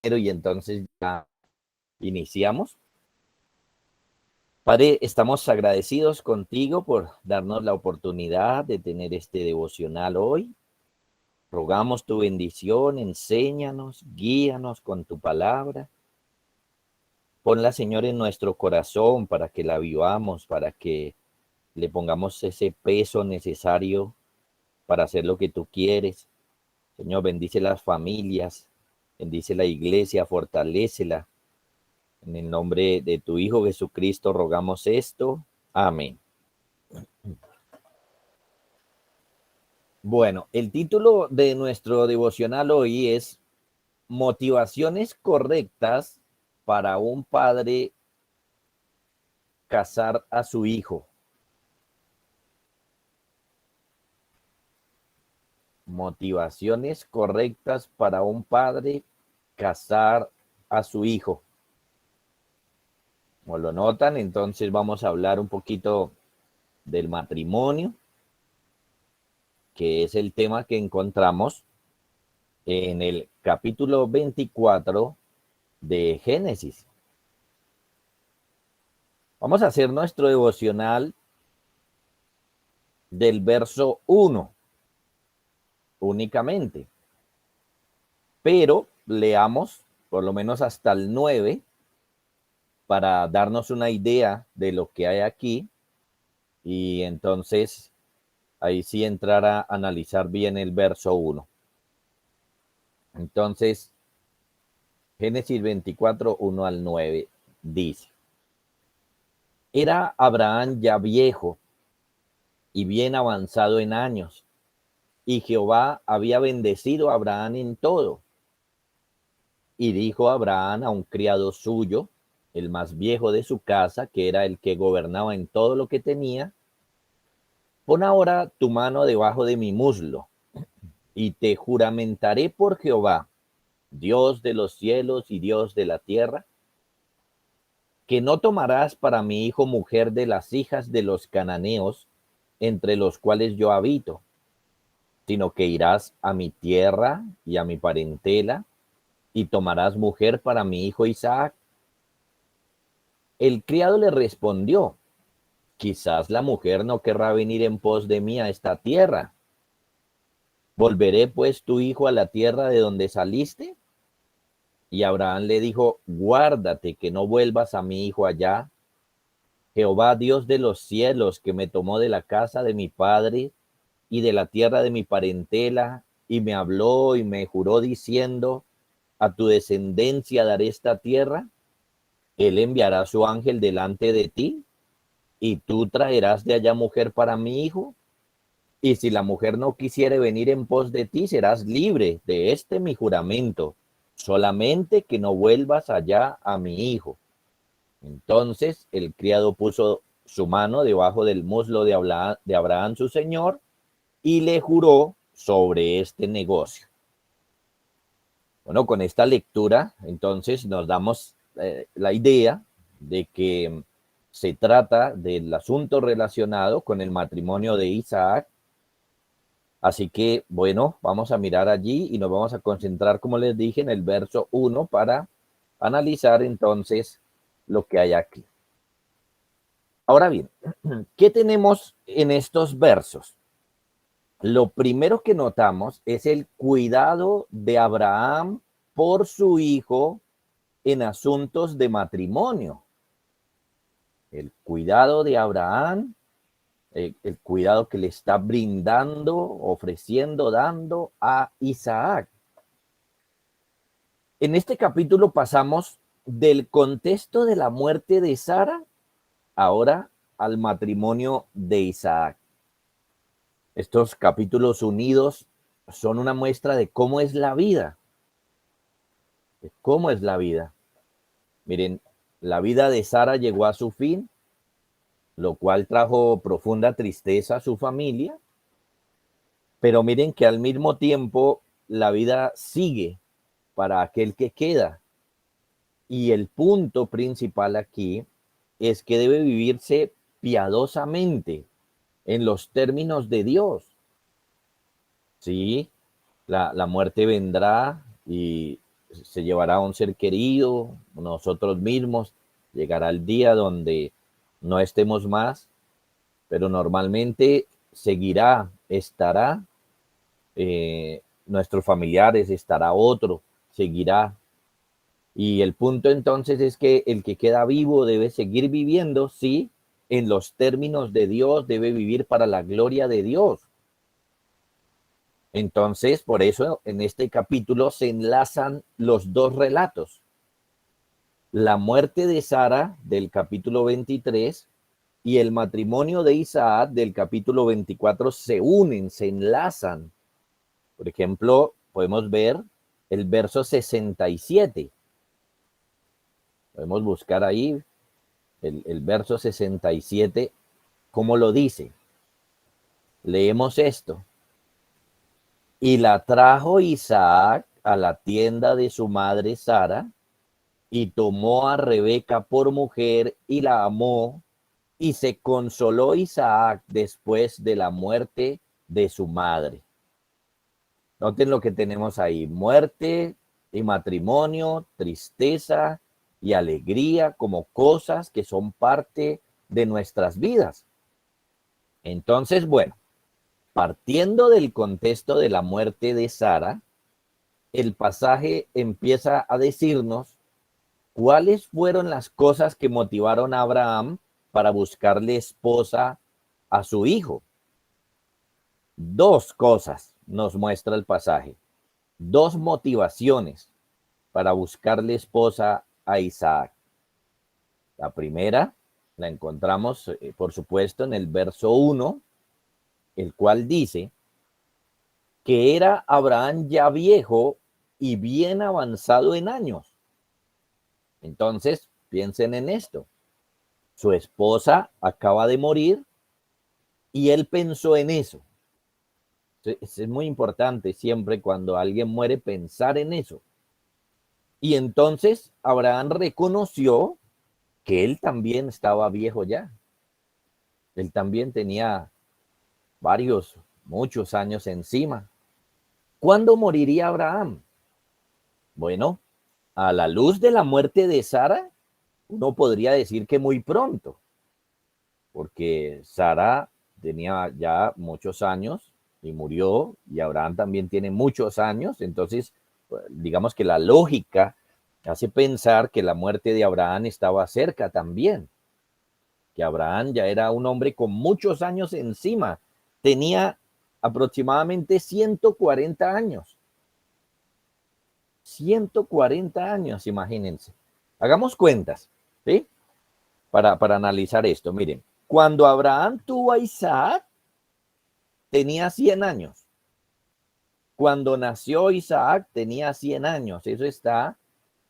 y entonces ya iniciamos. Padre, estamos agradecidos contigo por darnos la oportunidad de tener este devocional hoy. Rogamos tu bendición, enséñanos, guíanos con tu palabra. Ponla, Señor, en nuestro corazón para que la vivamos, para que le pongamos ese peso necesario para hacer lo que tú quieres. Señor, bendice las familias, bendice la iglesia, fortalécela. En el nombre de tu Hijo Jesucristo rogamos esto. Amén. Bueno, el título de nuestro devocional hoy es Motivaciones correctas para un padre casar a su hijo. Motivaciones correctas para un padre casar a su hijo. Como lo notan, entonces vamos a hablar un poquito del matrimonio, que es el tema que encontramos en el capítulo 24 de Génesis. Vamos a hacer nuestro devocional del verso 1 únicamente, pero leamos por lo menos hasta el 9 para darnos una idea de lo que hay aquí y entonces ahí sí entrar a analizar bien el verso 1. Entonces, Génesis 24, 1 al 9 dice: Era Abraham ya viejo y bien avanzado en años, y Jehová había bendecido a Abraham en todo. Y dijo Abraham a un criado suyo, el más viejo de su casa, que era el que gobernaba en todo lo que tenía: Pon ahora tu mano debajo de mi muslo, y te juramentaré por Jehová, Dios de los cielos y Dios de la tierra, que no tomarás para mi hijo mujer de las hijas de los cananeos, entre los cuales yo habito, sino que irás a mi tierra y a mi parentela, y tomarás mujer para mi hijo Isaac. El criado le respondió: Quizás la mujer no querrá venir en pos de mí a esta tierra. ¿Volveré pues tu hijo a la tierra de donde saliste? Y Abraham le dijo: Guárdate que no vuelvas a mi hijo allá. Jehová Dios de los cielos, que me tomó de la casa de mi padre y de la tierra de mi parentela, y me habló y me juró diciendo: A tu descendencia daré esta tierra. Él enviará su ángel delante de ti, y tú traerás de allá mujer para mi hijo. Y si la mujer no quisiere venir en pos de ti, serás libre de este mi juramento, solamente que no vuelvas allá a mi hijo. Entonces el criado puso su mano debajo del muslo de Abraham su señor, y le juró sobre este negocio. Bueno, con esta lectura, entonces nos damos la idea de que se trata del asunto relacionado con el matrimonio de Isaac. Así que, bueno, vamos a mirar allí y nos vamos a concentrar, como les dije, en el verso 1 para analizar entonces lo que hay aquí. Ahora bien, ¿qué tenemos en estos versos? Lo primero que notamos es el cuidado de Abraham por su hijo en asuntos de matrimonio. El cuidado de Abraham, el cuidado que le está brindando, ofreciendo, dando a Isaac. En este capítulo pasamos del contexto de la muerte de Sara ahora al matrimonio de Isaac. Estos capítulos unidos son una muestra de cómo es la vida. De cómo es la vida. Miren, la vida de Sara llegó a su fin, lo cual trajo profunda tristeza a su familia, pero miren que al mismo tiempo la vida sigue para aquel que queda. Y el punto principal aquí es que debe vivirse piadosamente en los términos de Dios. Sí, la muerte vendrá y se llevará a un ser querido, nosotros mismos, llegará el día donde no estemos más, pero normalmente seguirá, estará, nuestros familiares, estará otro, seguirá. Y el punto entonces es que el que queda vivo debe seguir viviendo, sí, en los términos de Dios, debe vivir para la gloria de Dios. Entonces, por eso en este capítulo se enlazan los dos relatos. La muerte de Sara del capítulo 23 y el matrimonio de Isaac del capítulo 24 se unen, se enlazan. Por ejemplo, podemos ver el verso 67. Podemos buscar ahí el verso 67, ¿cómo lo dice? Leemos esto. Y la trajo Isaac a la tienda de su madre Sara, y tomó a Rebeca por mujer y la amó, y se consoló Isaac después de la muerte de su madre. Noten lo que tenemos ahí: muerte y matrimonio, tristeza y alegría como cosas que son parte de nuestras vidas. Entonces, bueno, partiendo del contexto de la muerte de Sara, el pasaje empieza a decirnos cuáles fueron las cosas que motivaron a Abraham para buscarle esposa a su hijo. Dos cosas nos muestra el pasaje, dos motivaciones para buscarle esposa a Isaac. La primera la encontramos, por supuesto, en el verso 1, el cual dice que era Abraham ya viejo y bien avanzado en años. Entonces, piensen en esto. Su esposa acaba de morir y él pensó en eso. Es muy importante siempre cuando alguien muere pensar en eso. Y entonces Abraham reconoció que él también estaba viejo ya. Él también tenía muchos años encima. ¿Cuándo moriría Abraham? Bueno, a la luz de la muerte de Sara, uno podría decir que muy pronto, porque Sara tenía ya muchos años y murió, y Abraham también tiene muchos años. Entonces, digamos que la lógica hace pensar que la muerte de Abraham estaba cerca también, que Abraham ya era un hombre con muchos años encima, tenía aproximadamente 140 años. 140 años, imagínense. Hagamos cuentas, ¿sí? Para analizar esto. Miren, cuando Abraham tuvo a Isaac, tenía 100 años. Cuando nació Isaac, tenía 100 años. Eso está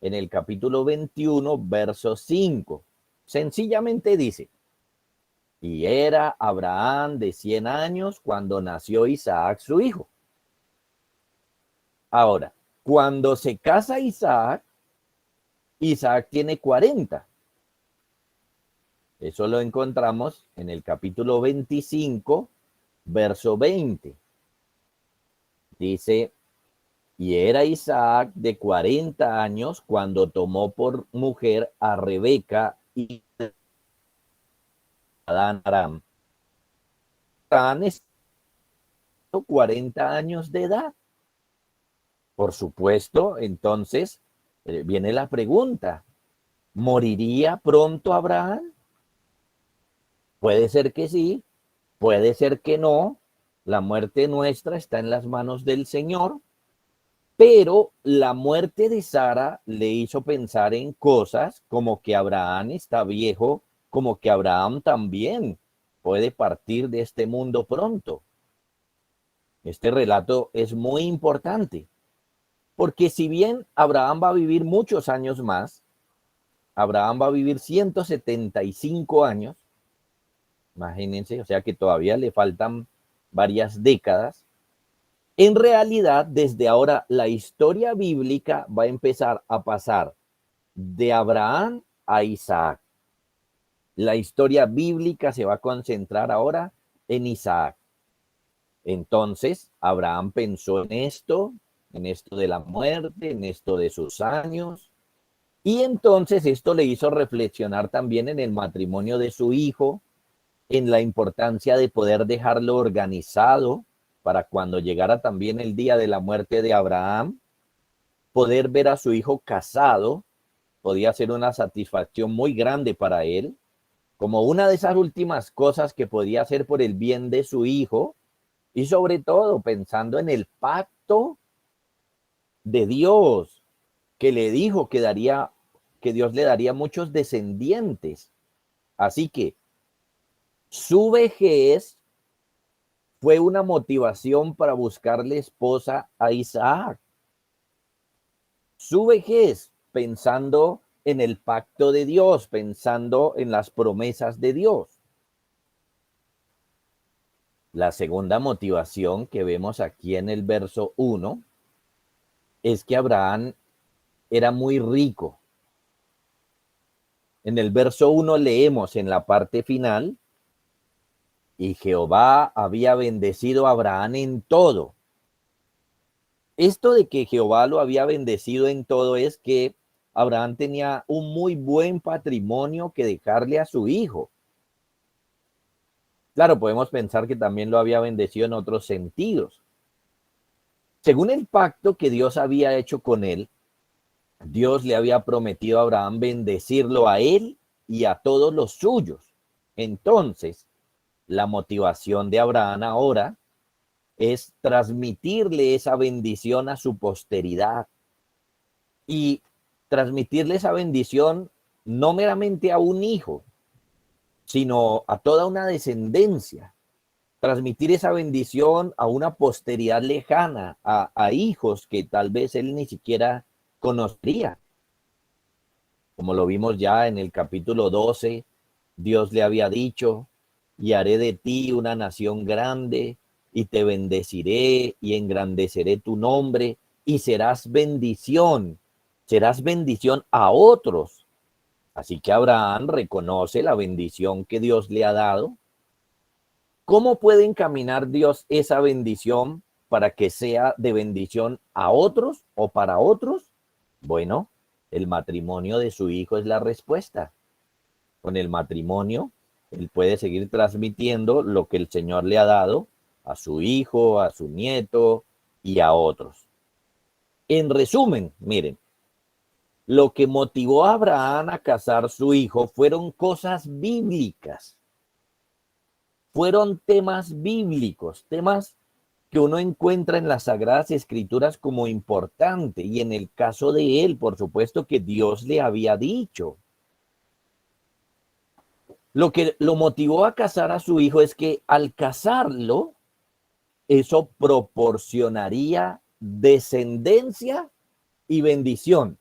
en el capítulo 21, verso 5. Sencillamente dice, y era Abraham de 100 años cuando nació Isaac, su hijo. Ahora, cuando se casa Isaac, Isaac tiene 40. Eso lo encontramos en el capítulo 25, verso 20. Dice, y era Isaac de 40 años cuando tomó por mujer a Rebeca y a Aram. Aram es 40 años de edad. Por supuesto, entonces viene la pregunta, ¿moriría pronto Abraham? Puede ser que sí, puede ser que no. La muerte nuestra está en las manos del Señor, pero la muerte de Sara le hizo pensar en cosas como que Abraham está viejo, como que Abraham también puede partir de este mundo pronto. Este relato es muy importante, porque si bien Abraham va a vivir muchos años más, Abraham va a vivir 175 años, imagínense, o sea que todavía le faltan varias décadas. En realidad, desde ahora, la historia bíblica va a empezar a pasar de Abraham a Isaac. La historia bíblica se va a concentrar ahora en Isaac. Entonces, Abraham pensó en esto en esto de la muerte, en esto de sus años. Y entonces esto le hizo reflexionar también en el matrimonio de su hijo, en la importancia de poder dejarlo organizado para cuando llegara también el día de la muerte de Abraham, poder ver a su hijo casado podía ser una satisfacción muy grande para él, como una de esas últimas cosas que podía hacer por el bien de su hijo, y sobre todo pensando en el pacto de Dios que le dijo que daría, que Dios le daría muchos descendientes. Así que su vejez fue una motivación para buscarle esposa a Isaac. Su vejez, pensando en el pacto de Dios, pensando en las promesas de Dios. La segunda motivación que vemos aquí en el verso 1 es que Abraham era muy rico. En el verso 1 leemos en la parte final, y Jehová había bendecido a Abraham en todo. Esto de que Jehová lo había bendecido en todo es que Abraham tenía un muy buen patrimonio que dejarle a su hijo. Claro, podemos pensar que también lo había bendecido en otros sentidos. Según el pacto que Dios había hecho con él, Dios le había prometido a Abraham bendecirlo a él y a todos los suyos. Entonces, la motivación de Abraham ahora es transmitirle esa bendición a su posteridad y transmitirle esa bendición no meramente a un hijo, sino a toda una descendencia. Transmitir esa bendición a una posteridad lejana, a hijos que tal vez él ni siquiera conocería. Como lo vimos ya en el capítulo 12, Dios le había dicho, y haré de ti una nación grande, y te bendeciré, y engrandeceré tu nombre, y serás bendición a otros. Así que Abraham reconoce la bendición que Dios le ha dado. ¿Cómo puede encaminar Dios esa bendición para que sea de bendición a otros o para otros? Bueno, el matrimonio de su hijo es la respuesta. Con el matrimonio, él puede seguir transmitiendo lo que el Señor le ha dado a su hijo, a su nieto y a otros. En resumen, miren, lo que motivó a Abraham a casar su hijo fueron cosas bíblicas. Fueron temas bíblicos, temas que uno encuentra en las Sagradas Escrituras como importante. Y en el caso de él, por supuesto que Dios le había dicho. Lo que lo motivó a casar a su hijo es que al casarlo, eso proporcionaría descendencia y bendición.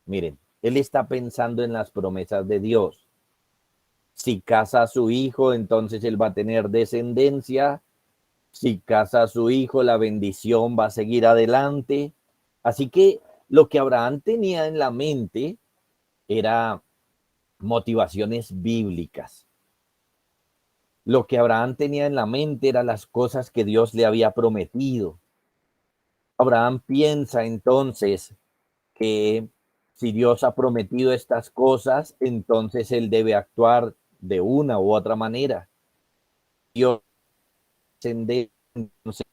Miren, él está pensando en las promesas de Dios. Si casa a su hijo, entonces él va a tener descendencia. Si casa a su hijo, la bendición va a seguir adelante. Así que lo que Abraham tenía en la mente era motivaciones bíblicas. Lo que Abraham tenía en la mente eran las cosas que Dios le había prometido. Abraham piensa entonces que si Dios ha prometido estas cosas, entonces él debe actuar de una u otra manera. Dios entonces,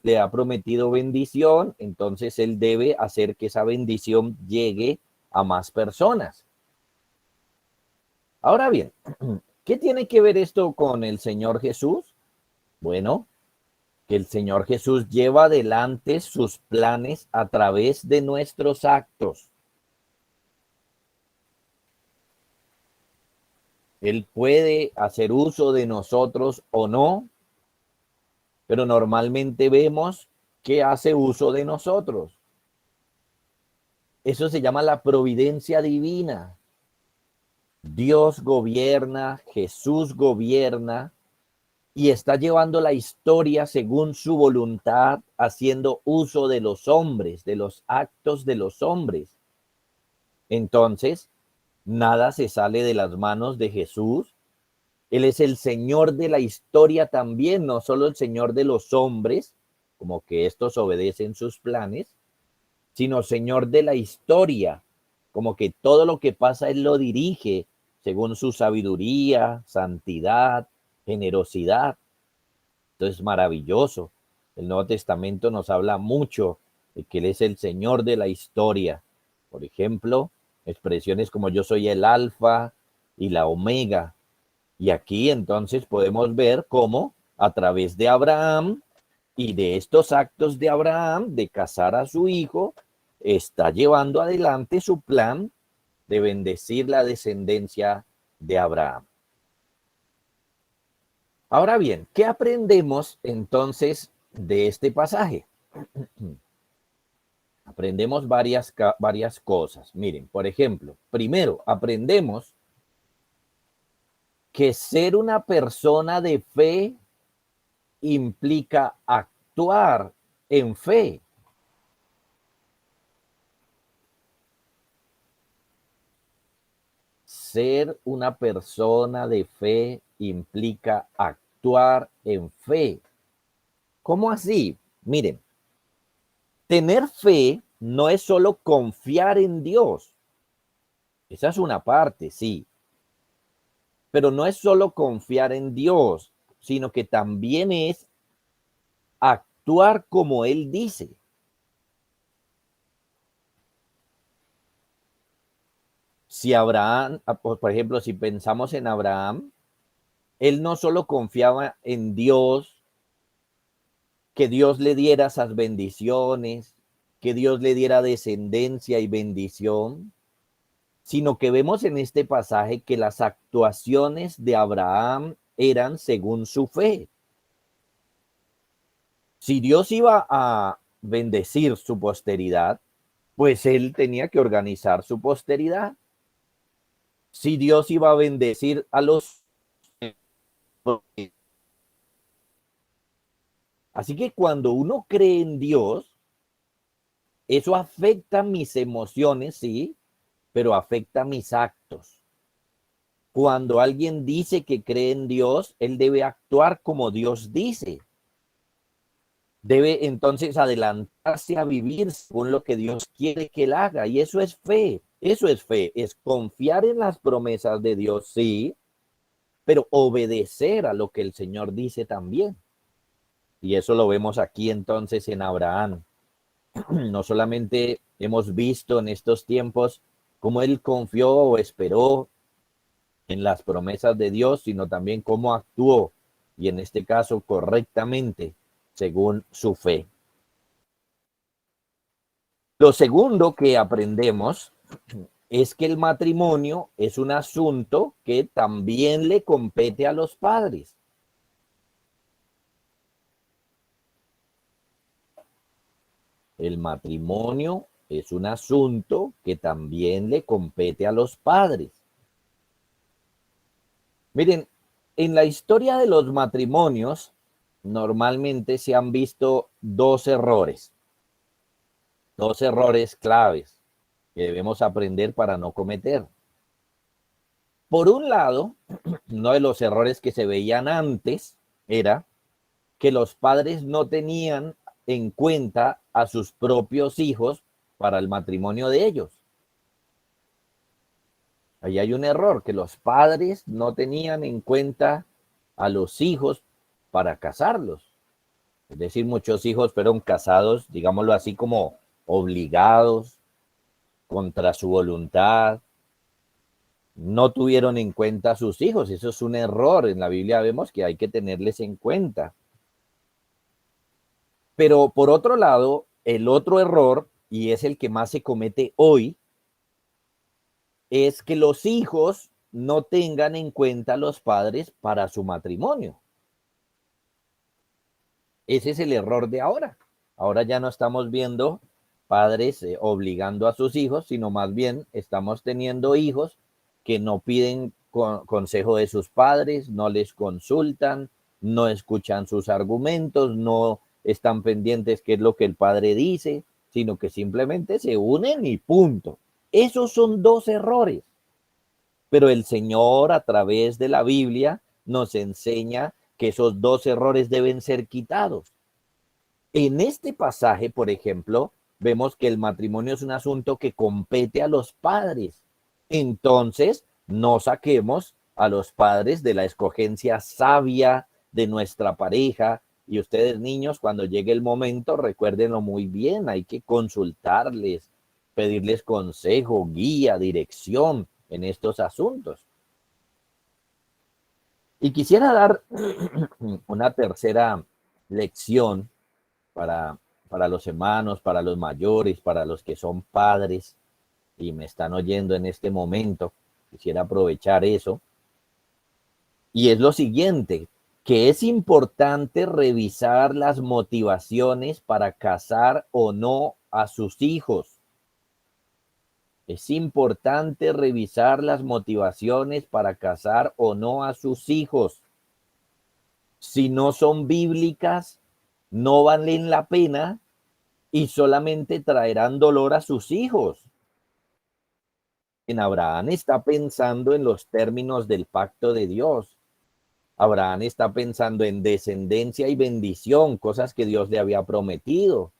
le ha prometido bendición, entonces él debe hacer que esa bendición llegue a más personas. Ahora bien, ¿qué tiene que ver esto con el Señor Jesús? Bueno, que el Señor Jesús lleva adelante sus planes a través de nuestros actos. Él puede hacer uso de nosotros o no, pero normalmente vemos que hace uso de nosotros. Eso se llama la providencia divina. Dios gobierna, Jesús gobierna y está llevando la historia según su voluntad, haciendo uso de los hombres, de los actos de los hombres. Entonces, nada se sale de las manos de Jesús Él es el Señor de la historia también, no solo el Señor de los hombres, como que estos obedecen sus planes, sino Señor de la historia, como que todo lo que pasa Él lo dirige según su sabiduría, santidad, generosidad. Entonces, maravilloso. El Nuevo Testamento nos habla mucho de que Él es el Señor de la historia. Por ejemplo, expresiones como yo soy el alfa y la omega. Y aquí entonces podemos ver cómo a través de Abraham y de estos actos de Abraham de casar a su hijo, está llevando adelante su plan de bendecir la descendencia de Abraham. Ahora bien, ¿qué aprendemos entonces de este pasaje? Aprendemos varias cosas. Miren, por ejemplo, primero, aprendemos que ser una persona de fe implica actuar en fe. Ser una persona de fe implica actuar en fe. ¿Cómo así? Miren, tener fe no es solo confiar en Dios. Esa es una parte, sí. Pero no es solo confiar en Dios, sino que también es actuar como Él dice. Si Abraham, por ejemplo, si pensamos en Abraham, él no solo confiaba en Dios, que Dios le diera esas bendiciones, que Dios le diera descendencia y bendición, sino que vemos en este pasaje que las actuaciones de Abraham eran según su fe. Si Dios iba a bendecir su posteridad, pues él tenía que organizar su posteridad. Si Dios iba a bendecir a los... Así que cuando uno cree en Dios, eso afecta mis emociones, sí, pero afecta mis actos. Cuando alguien dice que cree en Dios, él debe actuar como Dios dice. Debe entonces adelantarse a vivir según lo que Dios quiere que él haga. Y eso es fe. Eso es fe. Es confiar en las promesas de Dios, sí, pero obedecer a lo que el Señor dice también. Y eso lo vemos aquí entonces en Abraham. No solamente hemos visto en estos tiempos cómo él confió o esperó en las promesas de Dios, sino también cómo actuó, y en este caso correctamente, según su fe. Lo segundo que aprendemos es que el matrimonio es un asunto que también le compete a los padres. El matrimonio es un asunto que también le compete a los padres. Miren, en la historia de los matrimonios normalmente se han visto dos errores claves que debemos aprender para no cometer. Por un lado, uno de los errores que se veían antes era que los padres no tenían en cuenta a sus propios hijos para el matrimonio de ellos. Ahí hay un error, que los padres no tenían en cuenta a los hijos para casarlos. Es decir, muchos hijos fueron casados, digámoslo así, como obligados, contra su voluntad. No tuvieron en cuenta a sus hijos. Eso es un error. En la Biblia vemos que hay que tenerles en cuenta. Pero por otro lado, el otro error, y es el que más se comete hoy, es que los hijos no tengan en cuenta a los padres para su matrimonio. Ese es el error de ahora. Ahora ya no estamos viendo padres obligando a sus hijos, sino más bien estamos teniendo hijos que no piden consejo de sus padres, no les consultan, no escuchan sus argumentos, no están pendientes qué es lo que el padre dice, sino que simplemente se unen y punto. Esos son dos errores. Pero el Señor, a través de la Biblia, nos enseña que esos dos errores deben ser quitados. En este pasaje, por ejemplo, vemos que el matrimonio es un asunto que compete a los padres. Entonces, no saquemos a los padres de la escogencia sabia de nuestra pareja. Y ustedes, niños, cuando llegue el momento, recuérdenlo muy bien, hay que consultarles, pedirles consejo, guía, dirección en estos asuntos. Y quisiera dar una tercera lección para, para los hermanos, para los mayores, para los que son padres y me están oyendo en este momento. Quisiera aprovechar eso. Y es lo siguiente, que es importante revisar las motivaciones para casar o no a sus hijos. Es importante revisar las motivaciones para casar o no a sus hijos. Si no son bíblicas, no valen la pena y solamente traerán dolor a sus hijos. En Abraham está pensando en los términos del pacto de Dios. Abraham está pensando en descendencia y bendición, cosas que Dios le había prometido.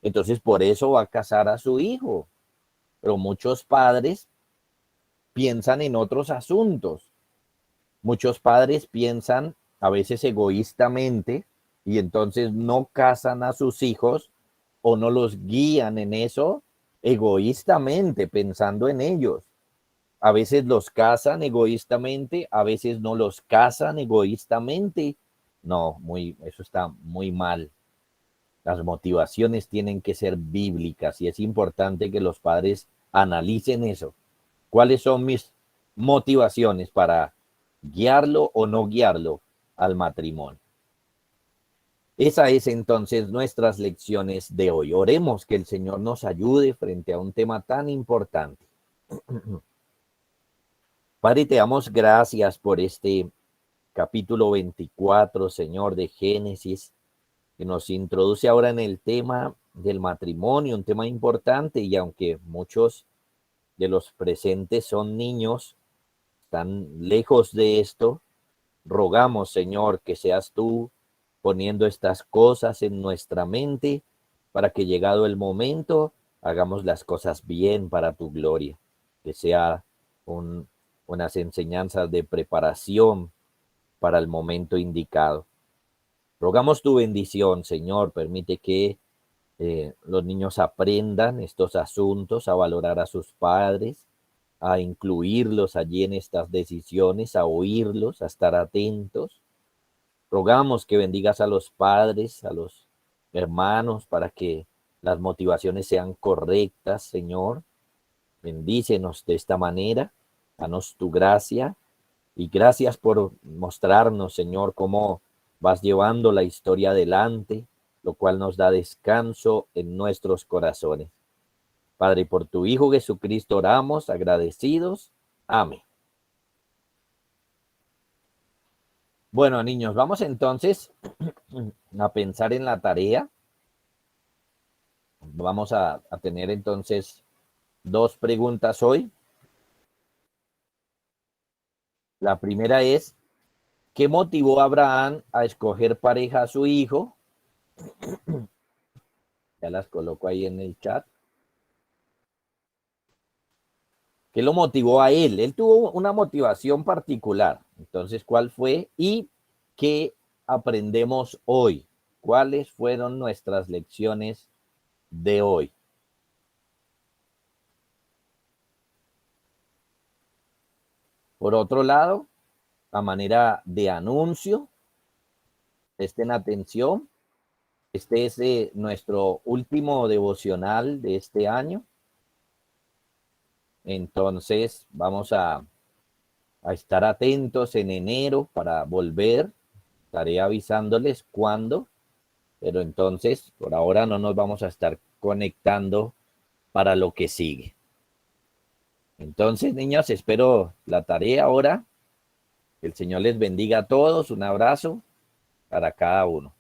Entonces por eso va a casar a su hijo. Pero muchos padres piensan en otros asuntos. Muchos padres piensan a veces egoístamente y entonces no casan a sus hijos o no los guían en eso egoístamente, pensando en ellos. A veces los casan egoístamente, a veces no los casan egoístamente. No, eso está muy mal. Las motivaciones tienen que ser bíblicas y es importante que los padres analicen eso. ¿Cuáles son mis motivaciones para guiarlo o no guiarlo al matrimonio? Esa es entonces nuestras lecciones de hoy. Oremos que el Señor nos ayude frente a un tema tan importante. Padre, te damos gracias por este capítulo 24, Señor, de Génesis, que nos introduce ahora en el tema del matrimonio, un tema importante, y aunque muchos de los presentes son niños, están lejos de esto, rogamos, Señor, que seas tú poniendo estas cosas en nuestra mente para que llegado el momento hagamos las cosas bien para tu gloria, que sea unas enseñanzas de preparación para el momento indicado. Rogamos tu bendición, Señor, permite que los niños aprendan estos asuntos, a valorar a sus padres, a incluirlos allí en estas decisiones, a oírlos, a estar atentos. Rogamos que bendigas a los padres, a los hermanos, para que las motivaciones sean correctas, Señor. Bendícenos de esta manera, danos tu gracia y gracias por mostrarnos, Señor, cómo vas llevando la historia adelante, lo cual nos da descanso en nuestros corazones. Padre, por tu Hijo Jesucristo oramos, agradecidos. Amén. Bueno, niños, vamos entonces a pensar en la tarea. Vamos a tener entonces dos preguntas hoy. La primera es, ¿qué motivó a Abraham a escoger pareja a su hijo? Ya las coloco ahí en el chat. ¿Qué lo motivó a él? Él tuvo una motivación particular. Entonces, ¿cuál fue? ¿Y qué aprendemos hoy? ¿Cuáles fueron nuestras lecciones de hoy? Por otro lado, a manera de anuncio, presten atención. Este es nuestro último devocional de este año. Entonces, vamos a estar atentos en enero para volver. Estaré avisándoles cuándo, pero entonces, por ahora no nos vamos a estar conectando para lo que sigue. Entonces, niños, espero la tarea ahora. Que el Señor les bendiga a todos. Un abrazo para cada uno.